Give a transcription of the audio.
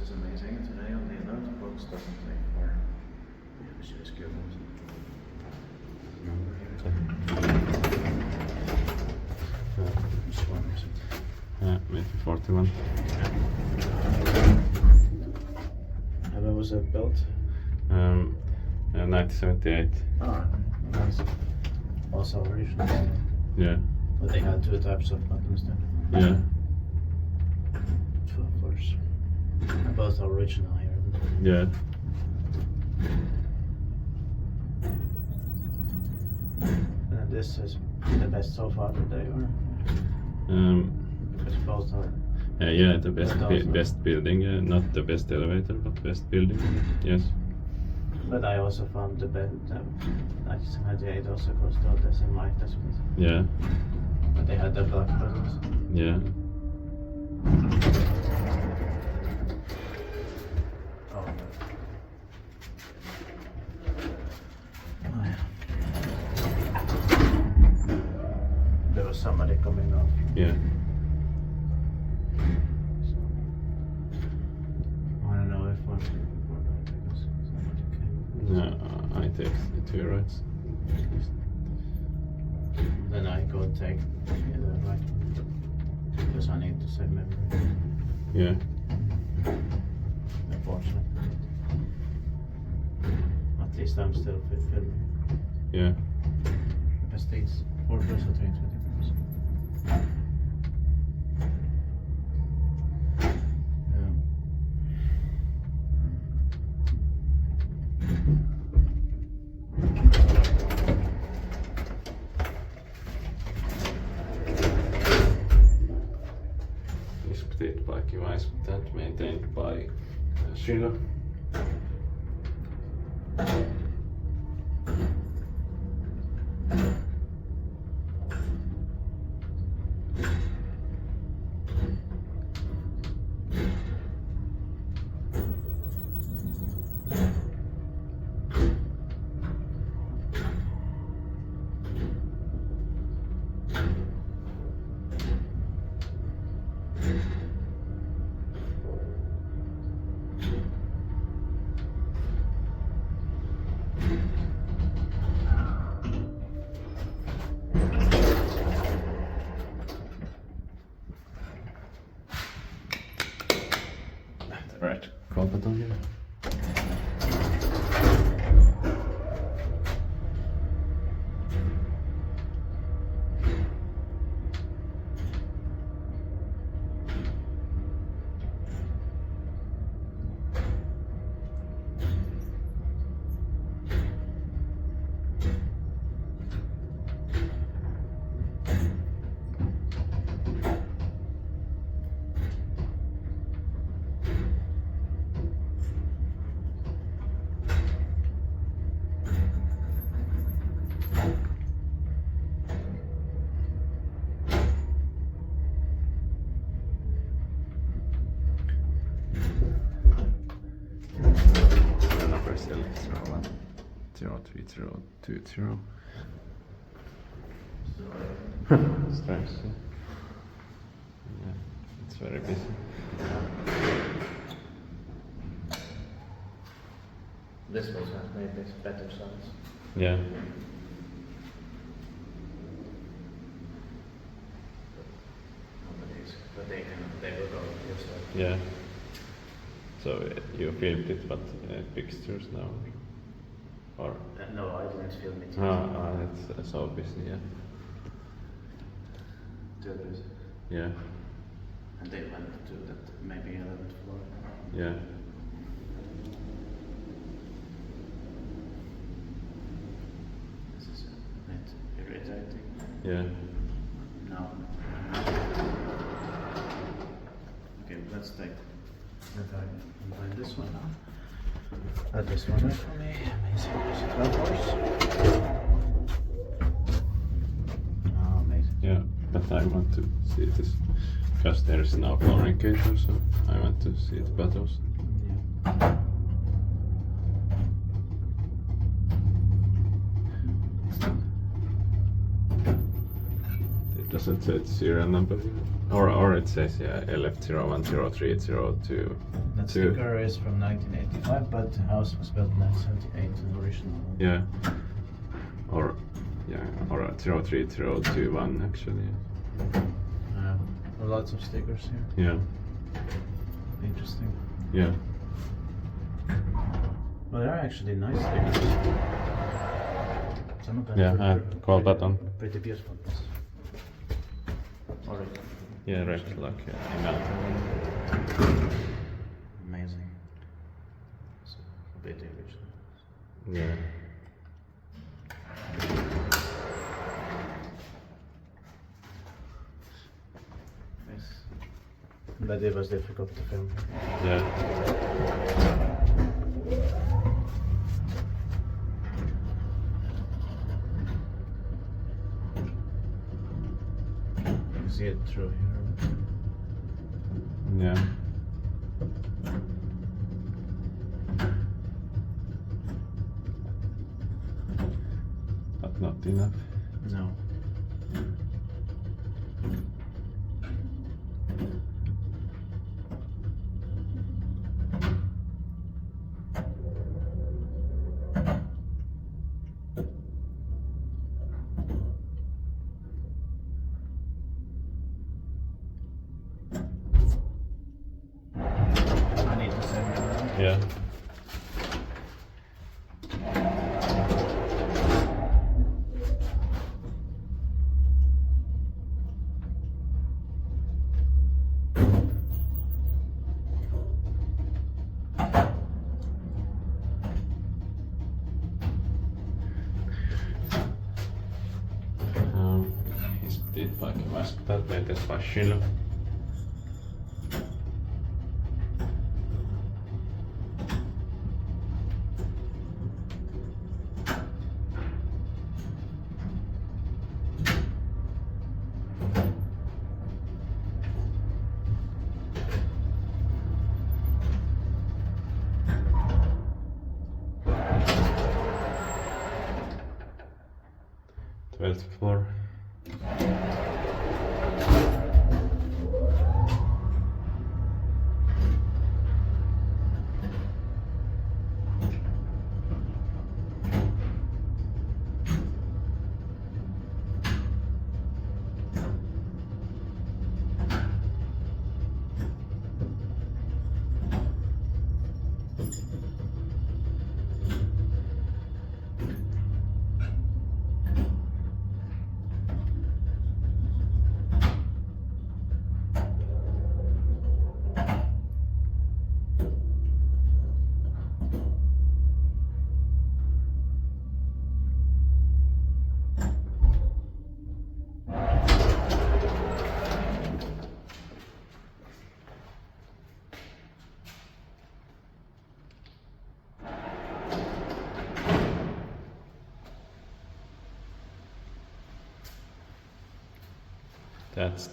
is amazing. Today on the alert box doesn't say for Viršuliškių. Number here. Which one is it? Maybe 41. And when was that built? 1978. Ah, nice. Also original. Yeah. But they had two types of buttons then. Yeah. 12 floors. Both are original here. Yeah. And this is the best so far today, or? Because both are. Yeah, the best But also- best building. Not the best elevator, but best building. Yes. But I also found the best. 1998 also cost all the same light as well. Yeah. But they had the black buttons. Yeah. Oh. Oh yeah. There was somebody coming off. Yeah. So, I don't know if one because somebody came. No, I take the two rights. Then I go take the right one because I need to save memory. Yeah. Unfortunately. At least I'm still filming. Yeah. Best things 4 plus or 3 20 plus. Yeah. Inspected by device and maintained by Sheila. Right. Call button here. The number is 03020. Strange. Yeah, it's very busy. This was made this better sounds. Yeah. But they will go yourself. Yeah. So you filmed it, but pictures now, or? No, I didn't film it. It's so busy. Yeah. The others. Yeah. And they went to that maybe 11th floor. Yeah. This is a bit irritating. Yeah. No. Okay, let's take the combine this one now. Add this one right for me. Amazing. Is it 12 hours? Oh, amazing. Yeah, but I want to see this because there is no flooring cable, so I want to see the buttons. Yeah. doesn't say the serial number here. Or it says, yeah, LF010302. That sticker is from 1985, but the house was built in 1978 in the original. Yeah. Or 03021 actually. Lots of stickers here. Yeah. Interesting. Yeah. Well, they're actually nice stickers. Some of them Yeah, call button. Pretty beautiful. Alright. Yeah, right, like MLZ. Amazing. So, a bit original. Yeah. Nice. But it was difficult to film. Yeah. You see it through here. Yeah. But not enough. No. I need to send it around. Yeah. Istuttiin vaikka vaskata teitä Viršuliškių. Twelfth floor. That's